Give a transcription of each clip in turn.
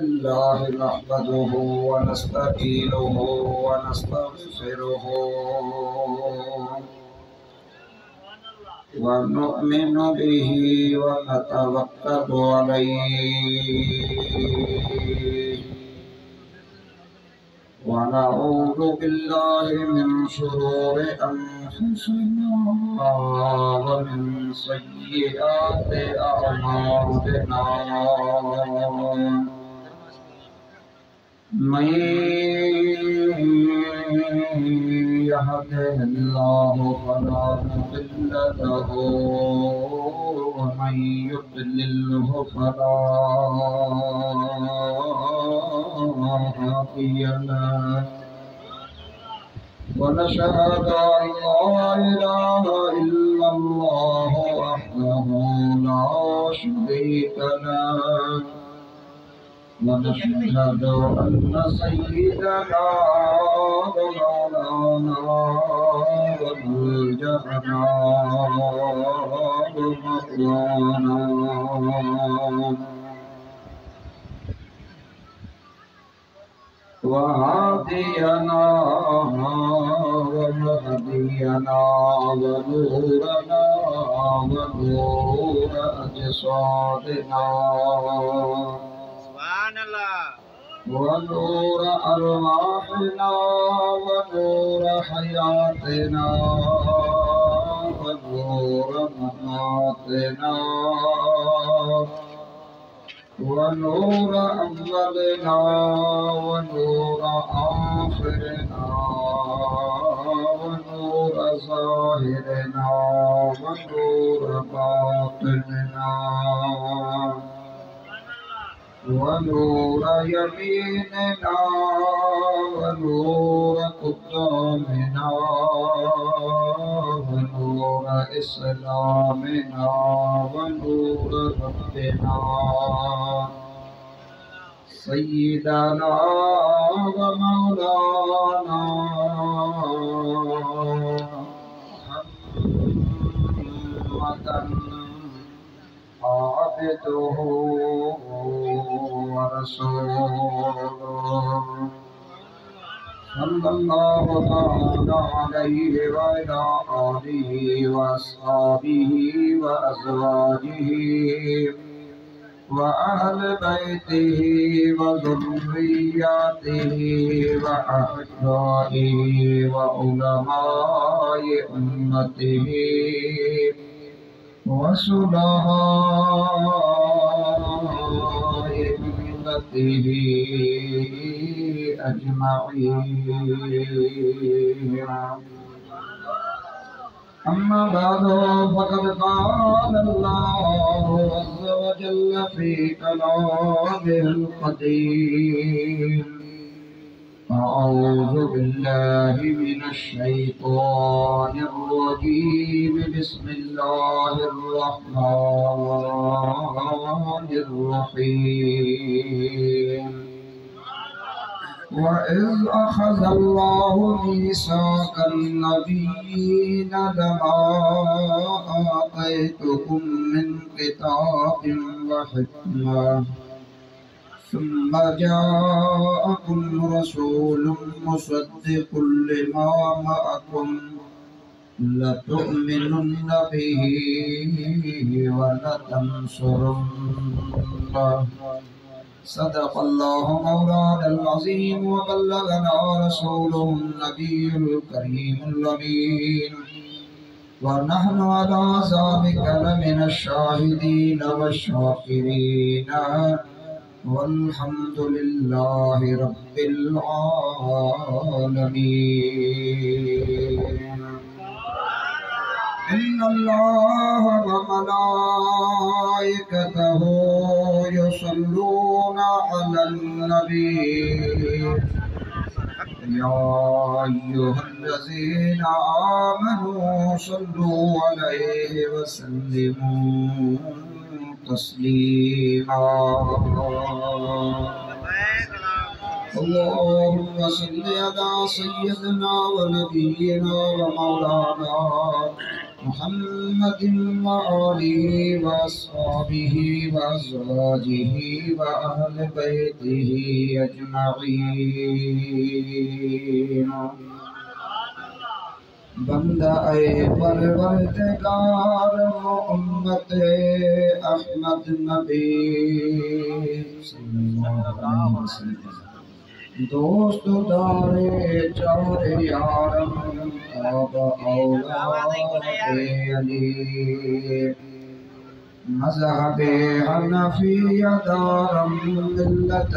बिल्लाहि नहमदुहु व नस्तईनुहु व नस्तगफिरुहु व नु'मिनु बिही व नतवक्कलु अलैहि व नऊज़ु बिल्लाहि मिन शुरूरि अनफुसिना व मिन सय्यिआति अअमालिना मन यहदिहिल्लाहु फला मुदिल्ल लहु व मन युद्लिल्हु फला हादिय लहु ونشهد أن لا إله إلا الله وحده لا شريك له ونشهد أن سيدنا ومولانا وملجأنا ومأوانا وهادينا ومهدينا ونورنا ونور أجسادنا سبحان الله ونور أرواحنا ونور حياتنا ونور مماتنا ونور أولنا ونور آخرنا ونور ظاهرنا ونور باطننا ونور يميننا ونور قدامنا ونور إسلامنا ونور ربنا سيدنا ومولانا محمدا عبده ورسوله صلى الله تعالى عليه وعلى آله وأصحابه وأزواجه وأهل بيته وذرياته وأحبائه وعلماء أمته وصلحاء ملته أجمعين أما بعد فقد قال الله عز وجل في كلامه القديم أعوذ بالله من الشيطان الرجيم بسم الله الرحمن الرحيم وإذ أخذ الله ميثاق النبيين لما آتيتكم من كتاب وحكمة ثم جاءكم رسول مصدق لما معكم لتؤمنن به ولتنصرنه صدق الله مولانا العظيم وبلغنا رسوله النبي الكريم الأمين ونحن على ذلك لمن الشاهدين والشاكرين والحمد لله رب العالمين إن الله وملائكته يصلون على النبي يا أيها الذين آمنوا صلوا عليه وسلموا تسليما اللهم صل على سيدنا ونبينا ومولانا मुहम्मद व आलिहि व अस्हाबिहि व अज़वाजिहि व अहले बैतिहि अजमईन। बंदा ए परवरदिगार मोहम्मद अहमद नबी सल्लल्लाहु अलैहि वसल्लम। दोस्त दारे चारे यारम अब औलाद अली मज़हबे हनफिया दारम मिल्लत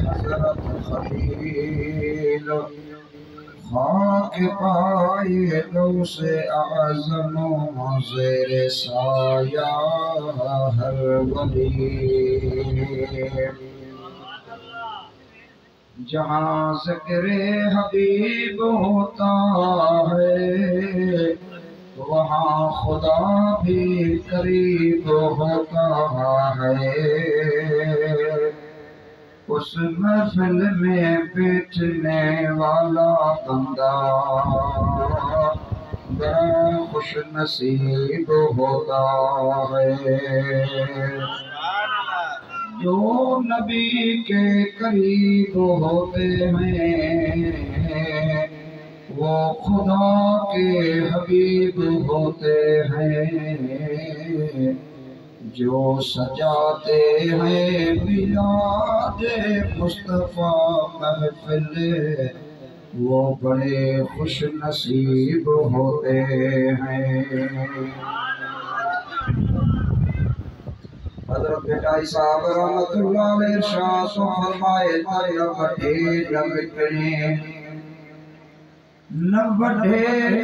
हज़रत खलील खाक पाए लो से आज़म ज़ेरे साया हर वली। जहाँ ज़िक्र हबीब होता है वहाँ खुदा भी करीब होता है। उस महफिल में बैठने वाला बंदा बड़ा खुश नसीब होता है। जो नबी के करीब होते हैं वो खुदा के हबीब होते हैं। जो सजाते हैं मिलाद मुस्तफ़ा महफिल वो बड़े खुश नसीब होते हैं। हज़रत बेटाई साहब रहमतुल्लाह अलैहि इरशाद फरमाए न वढे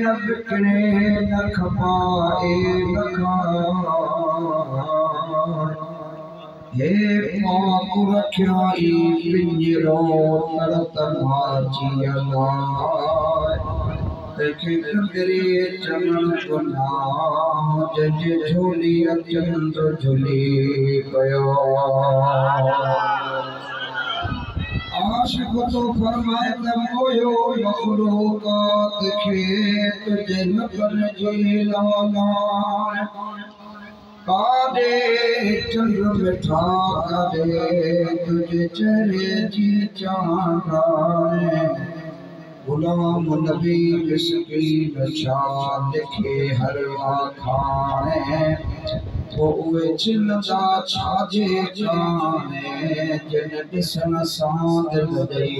न बिकणे न खपाए न खाए हे पाक रखियाई पिंजरो तरत माची अलाए देखे कंदरे चमन गुनाह जज झोली अचंद झुली कयो। आशिक तो फरमाए त मोयो मखलूकात खे तुझे नबन जी लाला कादे चंद्र मिठा कादे तुझे चेहरे जी चांदाने। गुलाम नबी जिसकी नशा लिखे हर खाने वो उवे चिल्ला छाजे जाने जिन दिसन सांद दई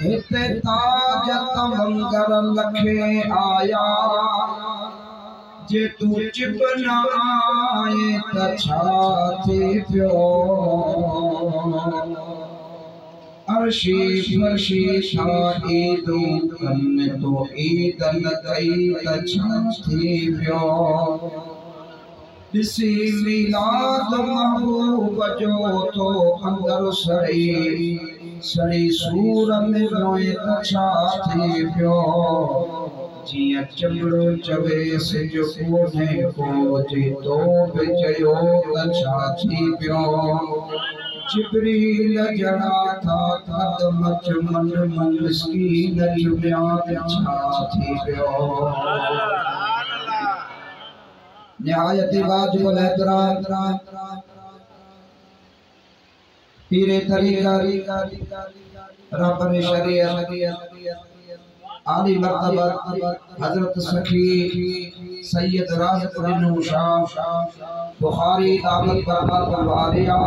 हिते ताज तमंगर लखे आया जे तू चिप न आए त छा थी पियो। अर्शी फर्शी छा ईदो कन तो ईद न कई त छा थी पियो। ॾिसी मीलाद महबूब जो तो अंदर सड़ी सड़ी सूर में रोए त छा थी पियो। जिया चमड़ो चवे से जो कोने को जी तो बेचयो त छा थी पियो। जिब्रील जड़ा था कदम चमन मन मिस्कीन चुमिया त छा थी पियो। निहायत वाजिबुल एहतराम पीरे तरीका रब्बे शरीयत आली मर्तबा हजरत सखी सैयद राज़िक़ बिन शाह बुखारी आमद बरबारिया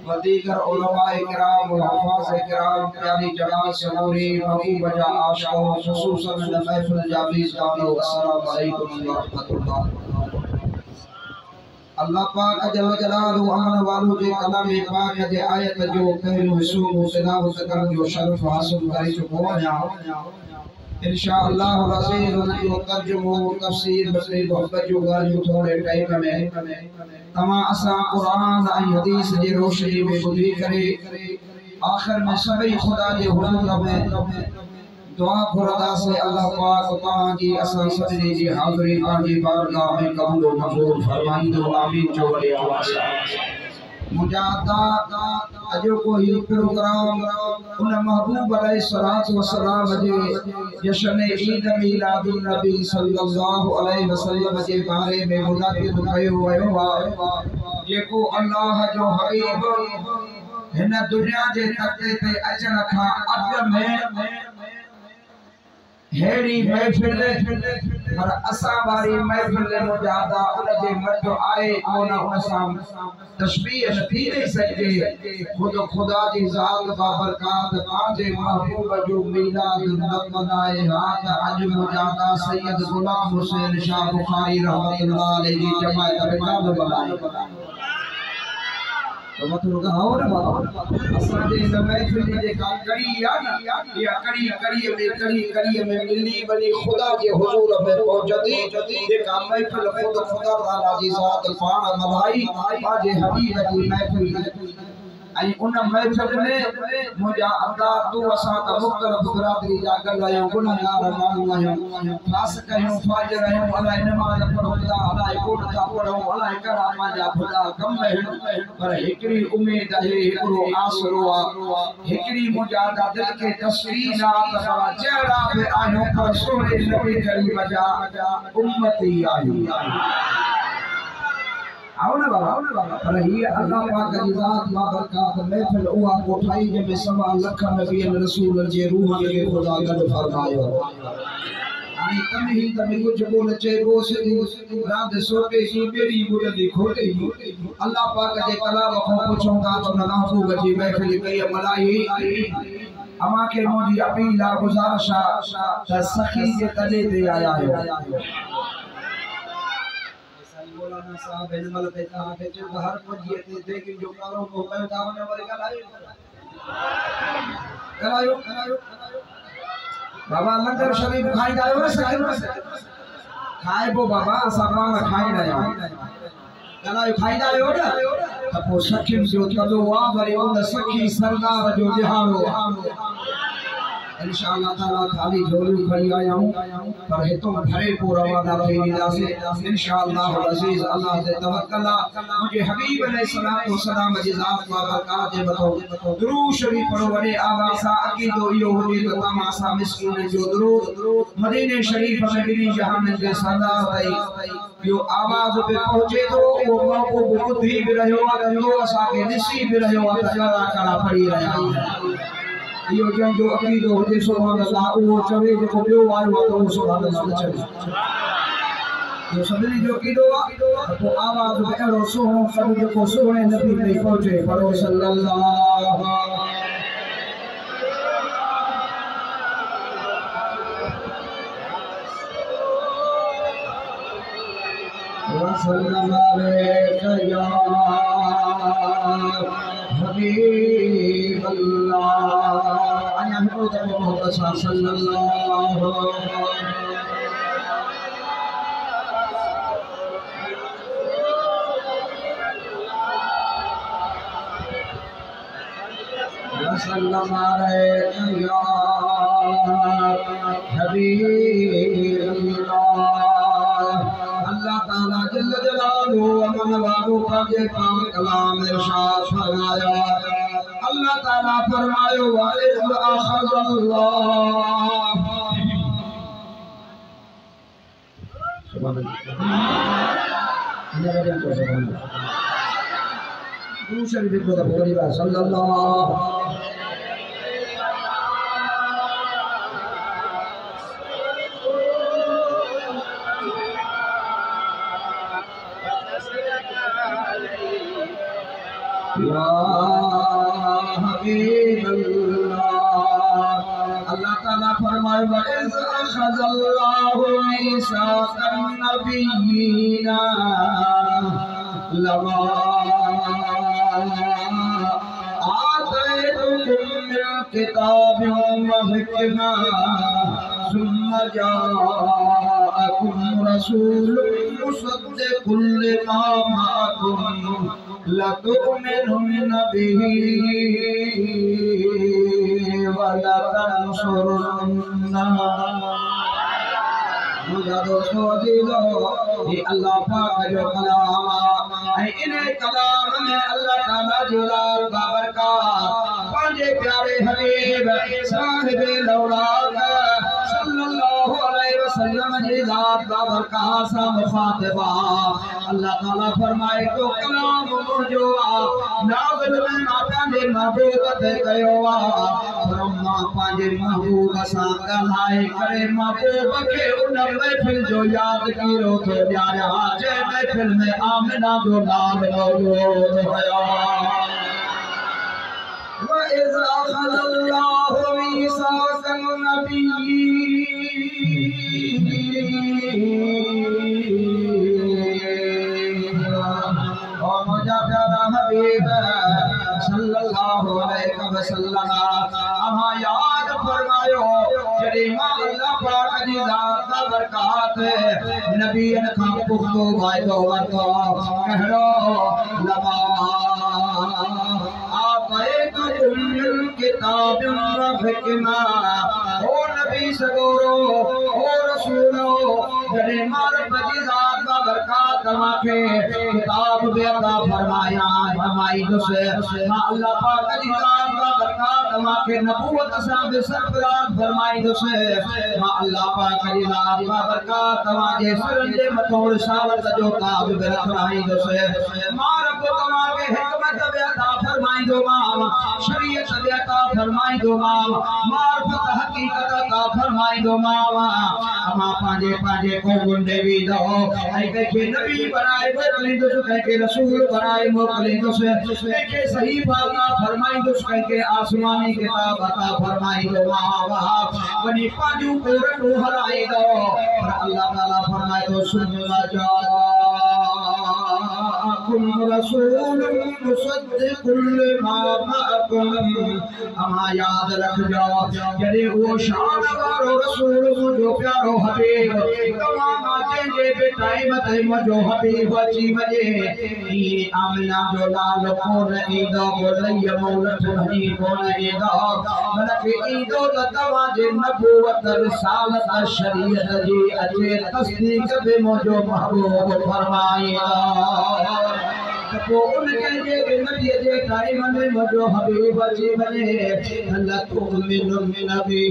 व दीगर उलमाए किराम व हफ़ाज़ किराम प्यारी जमात समूरी महबूब जा आशिक़ों खुसूसन महफ़िल जाबीज़ दानो अस्सलामु अलैकुम व रहमतुल्लाह। अल्लाह पाक जल जलालहु अमन वालो जे कलाम पाक जे आयत जो पहलो हिस्सो तिलावत करण जो शरफ हासिल करे चुको आहियां। इंशाअल्लाह अज़ीज़ उन जो तर्जुमो तफसीर बसरी मोहब्बत जो ॻाल्हियूं थोरे टाइम में तमां असां क़ुरान ऐं हदीस जे रोशनी में ॿुधी करे आख़िर में सभई ख़ुदा जे हुज़ूर में दुआ घुरंदासीं। अल्लाह पाक तव्हांजी असां सभिनी जी हाज़िरी पंहिंजी बारगाह में क़बूल मंज़ूर फरमाईंदो। आमीन जो वॾी आवाज़ सां। मुजादा अजो को ही प्रोग्राम उन महबूब अलैहिस्सलातु वस्सलाम जे जश्न ईद मिलादुन नबी सल्लल्लाहु अलैहि वसल्लम जे बारे में मुनादिद कयो वयो आहे जेको अल्लाह जो हबीब हिन दुनिया जे तख़्ते ते अचण खां अॻु में हेड़ी महफिल पर असा वारी महफिल मुजादा उन जे मथो आए कोन उन सां तशबीह न थी नहीं सके खुदा जी ज़ात बाबरकात पांजे महबूब जो मिलाद न मनाए हाथ अज मुजादा सैयद गुलाम हुसैन शाह बुखारी रहमतुल्लाह अलैहि जी जमात में काब बनाए तो मतलब कहा हो ना बाबा असा जे महफिल जे का कड़ी या ना या कड़ी में मिली बनी खुदा जे हुजूर में पहुंचदी जे का महफिल खुदा ताला जी ज़ात पाण मल्हाई पाजे हबीब जी महफिल आई उन महफिल में मुजा अदा तू असा का मुख्तलिफ बिरादरी जा गल्लायो गुनाहगार मानू आयो खास कयो फाजर आयो अलाए नमाज पढ़ो अलाए कोट था पढ़ो अलाए कड़ा माजा खुदा कम पर एकड़ी उम्मीद है एकड़ो आसरो आ एकड़ी मुजादा दिल के तस्वीर ना चेहरा पे आयो पर सोने नबी करीम जा उम्मती आयो आओ ना बाबा पर ये अल्लाह पाक की ज़ात बाबरकात महफिल उहा कोठाई जे में सवा लख नबी रसूल जे रूह के खुदा गद फरमायो आई तमे ही कुछ बोल चेबो से रात सोते ही मेरी बुलंदी खोटे अल्लाह पाक जे कलाम को पूछूंगा तो महबूब जी महफिल कई मलाई अमा के मोदी अपील गुजारिश सखी जे तले दे आया है मौलाना साहब इनमल पे कहा के जो हर पजिए ते देखिन जो कारो को कयो दावने वाले कलायो बाबा लंगर शरीफ खाई जायो ना सके खाए बो बाबा सामान खाई ना कलायो खाई जायो ना तपो सखी जो तदो वा भरे उन सखी सरदार जो दिहाड़ो इंशाअल्लाह ताला खाली झोली खड़ी आया हूं पर हेतो भरे को रवाना थींदा से इंशाअल्लाह अजीज अल्लाह ते तवक्कला मुझे हबीब अलैहिस्सलातु वस्सलाम जी ज़ात बाबरकात जे बतो दुरूद शरीफ पढ़ो वडे आवाज सा अकीदो इयो हुजे तो तमासा मिस्किन जो दुरूद मदीने शरीफ में बिनी जहान के सरदार भाई यो आवाज पे पहुंचे तो वो मौको बुद्धि भी रहो अंदो असा के दिसी भी रहो अता करा पड़ी रहा यो जो अकीदो हुजे सुभान अल्लाह वो चवे जो बियो आयो तो सुभान अल्लाह चवे यो सभी जो अकीदो तो आवाज में करो सुहो सब जो को सुने नबी पे पहुंचे पढ़ो सल्लल्लाहु वसल्लम अलैका या हबीब अल्लाह अन्य मोहम्मद सल्लल्लाहु वसल्लम अलैका या हबीब अल्लाह अल्लाह ताला जल्ल जलालहू अमन वालो पाके पाक कलाम इरशाद फरमाया अल्लाह ताला फरमायो वाइज़ अख़ज़ल्लाह सुभान अल्लाह दूसरी भी को बोली बात सल्लल्लाहु या हबीब अल्लाह ताला फरमाए वइज़ अख़ज़ल्लाहु मीसाक़न नबिय्यीना लमा आतैतुकुम मिन किताबिन व हिकमा सुम्मा जाअकुम रसूलुन मुसद्दिक़ुन लिमा मअकुम लतुमिनुन बिही व लतंसुरुन्ना मुझा दोस्तों अजीजो ये अल्लाह पाक जो कलाम है इन कलाम में अल्लाह ताला जो बाबरकत पंजे प्यारे हबीब साहिब लौलाद सल्लल्लाहु अलैहि वसल्लम जी जात बाबरकत सा मुखातिबा अल्लाह ताला फरमाए तो कलाम मुझो नाज़िल में पंहिंजे महबूब ते कयो ब्रह्मा पंहिंजे महबूब सां ॻाल्हाए करे महबूब खे उन महफ़िल जो यादि कीरो थो ॾियारिया जंहिं महफ़िल में आमिना जो नाम मौजूद हुयो وإذ أخذ الله ميثاق النبيين ومجا प्यारा हबीब सल्लल्लाहु अलैहि वसल्लम अमा याद फरमायो जॾहिं मां अल्लाह पाक जी ज़ात सा बरकत नबीअन खां पुख्तो वाइदो वरितो कहिड़ो लमा किताब हिकमा ओ नबी सगोरो ओ रसूलो जॾहिं मां रब जी ज़ात सा बरकत तव्हांखे किताब बि अता फरमाया फरमाईंदुसि मां अल्लाह पाक जी ज़ात सा बरकत तव्हांखे नबूवत सां बि सरफराज़ फरमाईंदुसि मां अल्लाह पाक जी ज़ात सा बरकत तव्हांजे सिरनि जे मथां रिसालत जो ताज बि रखाईंदुसि मां रब तव्हांखे हिकमत बि अता फरमाईंदोमांव शरीयत बि अता फरमाईंदोमांव मारिफत हक़ीक़त अता फरमाईंदोमांव मां पंहिंजे क़ौमुनि ॾे वेंदो ऐं कंहिंखे नबी बणाए मोकिलींदुसि कंहिंखे रसूल बणाए मोकिलींदुसि कंहिंखे सहीफ़ा अता फरमाईंदुसि कंहिंखे आसमानी किताब अता फरमाईंदोमांव वञी पंहिंजूं कोरटूं हलाईंदो पर अल्लाह ताला फरमाए थो सुन रसूल मुसद्दिक़ लिमा मअकुम अमा याद रखजो जॾहिं उहो शान वारो रसूल मुंहिंजो प्यारो हबीब तमामु जंहिंजे बि टाइम ते मुंहिंजो हबीब अची वञे ईअं आमिना जो लाल कोन ईंदो ॻोल्हईअ मौलत भॼी कोन ईंदो बल्कि ईंदो त तव्हांजे नबूवत रिसालत शरीयत जी अचे तस्दीक बि मुंहिंजो महबूब फरमाईंदो उनके जे नबी जे टाइम में मुझो हबीब अची वने अल्लाह तुमिनु नबी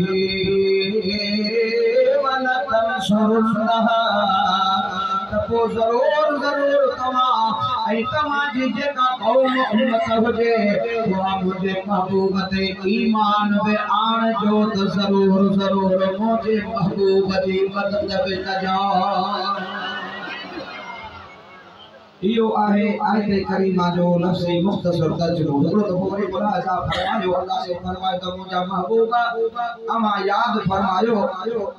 वला तंसुरुल्लाह तपो जरूर तमा ऐ तमा जी जेका कौम उम्मत हुजे वो मुझे महबूब ते ईमान बे आन जो तो जरूर मुझे महबूब जी मदद बे कजो यो आहे आयत करीमा जो लफ्ज़ी मुख्तसर तर्जुमो हिकिड़ो दफ़ो वरी बुला साहब फरमायो अल्लाह से फरमायो त मुंहिंजा महबूबा अमा याद फरमायो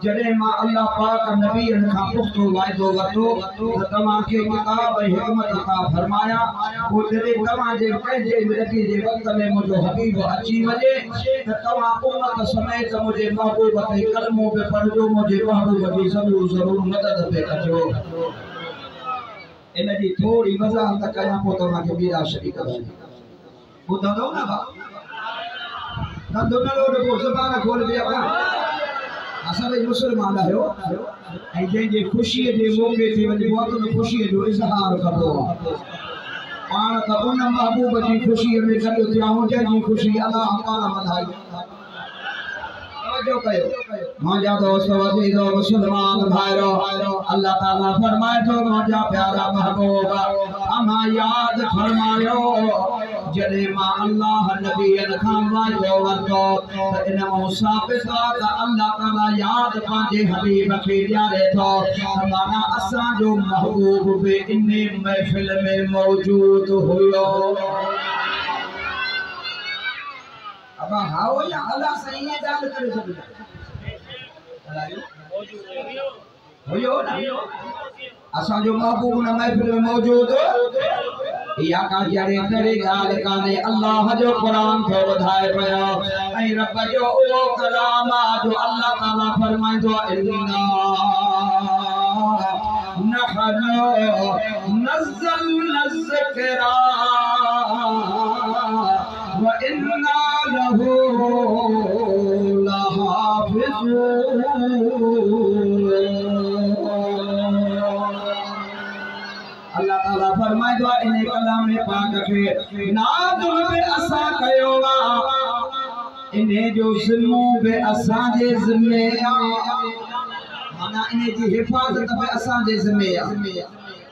जॾहिं मां अल्लाह पाक नबीअनि खां पुख्तो वाइदो वरितो त तव्हांखे किताब ऐं हिकमत अता फरमाया पोइ जॾहिं तव्हांजे पंहिंजे मिलती जे वक़्त में मुंहिंजो हबीब अची वञे त तव्हां उम्मत समेत मुंहिंजे महबूब ते कलमो बि पढ़जो मुंहिंजे महबूब जी ज़रूर मदद बि कजो इन जी थोड़ी वज़ाहत कयां पोइ तव्हांखे ॿीरा शरीक ॿुधंदो न भाउ धंधो न लोड पोइ ज़बान खोल बि असां भई मुस्लमान आहियो ऐं जंहिंजे ख़ुशीअ जे मौक़े ते वञी पोइ त ख़ुशीअ जो इज़हार कबो आहे पाण त उन महबूब जी ख़ुशीअ में गॾु थिया जंहिंजी ख़ुशी अलाह ताला वधाई मुझा दोस्त वजीरो मुसलमान भाइरो अल्लाह ताला फरमाए तो मुझा प्यारा महबूब अमा याद फरमायो जॾहिं मां अल्लाह नबीअनि खां वाइदो वरितो त इन मां साबित आहे त अल्लाह ताला याद पंहिंजे हबीब खे ॾियारे थो माना असांजो महबूब बि इन महफ़िल में मौजूद हुयो अब हाओ या अल्लाह सही है जान करे सब होयो ना असा जो महबूब न महफिल में मौजूद या का जड़े तेरे गाल काने अल्लाह जो कुरान को वधाए पयो ऐ रब जो ओ कलाम जो अल्लाह ताला फरमाइंदो इन्ना नहनु नज़लना ज़िक्रा व इन्ना लहू लहाफिज़ून कलाम पाक के नाज़ुल बे असा कयो वा इने जो ज़िम्मो बे असा जे ज़िम्मे माना इने जी हिफाज़त बे असा जे ज़िम्मे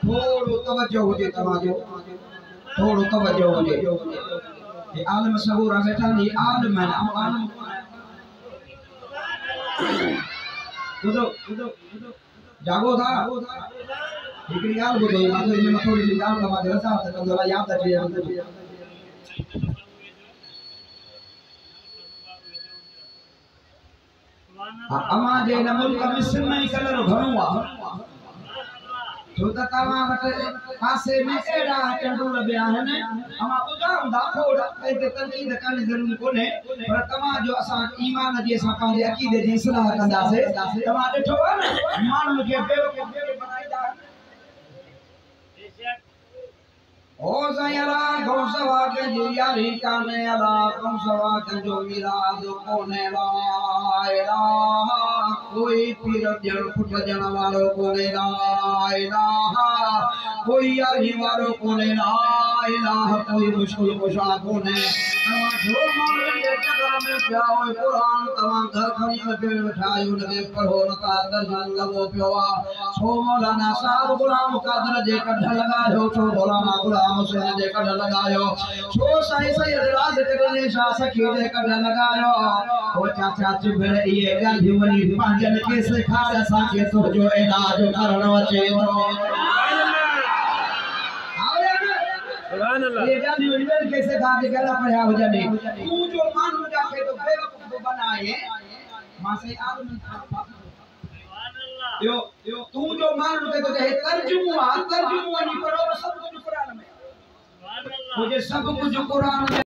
थोड़ो तवज्जो हुजे तव्हांजो थोड़ो तवज्जो हुजे ये आलम सगूरा बैठा नी आलम है आलम बुधो जागो था हिकड़ी गाल बुधो मां तो इन में थोड़ी सी गाल तव्हांखे रसां त कंदो याद अचे अमा जे न मुल्क मिस्र में कलर घणो आ तो तव्हां वटि पासे में एड़ा चंडूर बिया आहिनि अमा ॿुधाऊं था थोड़ा ते तनक़ीद करण जी ज़रूरत कोन्हे पर तव्हां जो असां ईमान जी असां पंहिंजे अक़ीदे जी इस्लाह कंदासीं तव्हां ॾिठो आहे न माण्हुनि खे बेवकूफ़ बनाईंदा ओ साईं अला गौसवा के जो यारी काने अला गौसवा के जो मिलाद कोने ला कोई पीर जन फुट जन वालो कोने ला इलाहा कोई यारी वालो कोने ला इलाहा कोई मुश्किल कुशा कोने तव्हां जो मौलवी जे चकर में पिया हो कुरान तव्हां घर खणी अचे वेठायो उनखे पढ़ो न था दर्जन लॻो पियो आहे छो मौलाना साहब गुलाम कादर जे कढ लॻायो छो मौलाना गुलाम हुसैन जे कढ लॻायो छो साईं सैयद राज कॾहिं शाह सखी जे कढ लॻायो ओ चाचा चुभड़ इहे ॻाल्हियूं वञी पंहिंजनि खे सेखार असांखे तुंहिंजो इलाज करणु अचे थो ये जानी उन्हें कैसे खाते गला पढ़ा हो जाने तू जो मान हो जाके तो बेवकूफ बनाए मां से आलम यो तू जो मान हो तो कहे तर्जुमा नहीं पढ़ो सब कुछ कुरान में मुझे सब कुछ कुरान में